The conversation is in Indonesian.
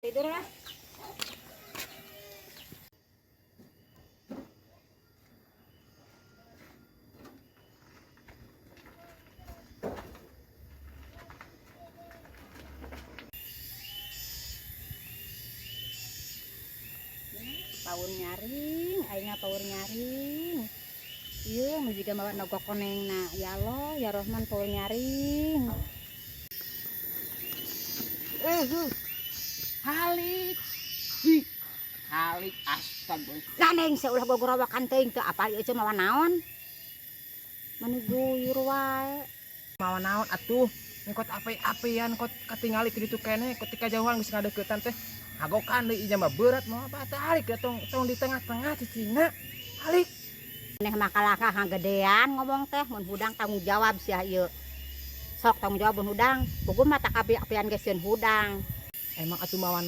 tidur lah. Paur nyaring, aingnya paur nyaring. Iya, mau juga bawa nogok koneng na. Ya Allah, ya Rahman paur nyaring. Halik. Hi. Halik astagfirullah. Lah neng seulah gogorowakan teuing teu apa ieu mah naon? Mani guyur wae. Mau naon atuh? Ngikot ape-apean kot katingali kitu keneh ketika jauhan geus ngadeuketan teh. Hagokan deui ieu mah berat mah apa tarik tong di tengah-tengah cicingna. Halik. Neh makalaka gedean ngomong teh mun hudang tanggung jawab sia ieu. Sok tanggung jawab mun hudang. Pugum mah tak api-apian geus sieun hudang. Emang atuh mawa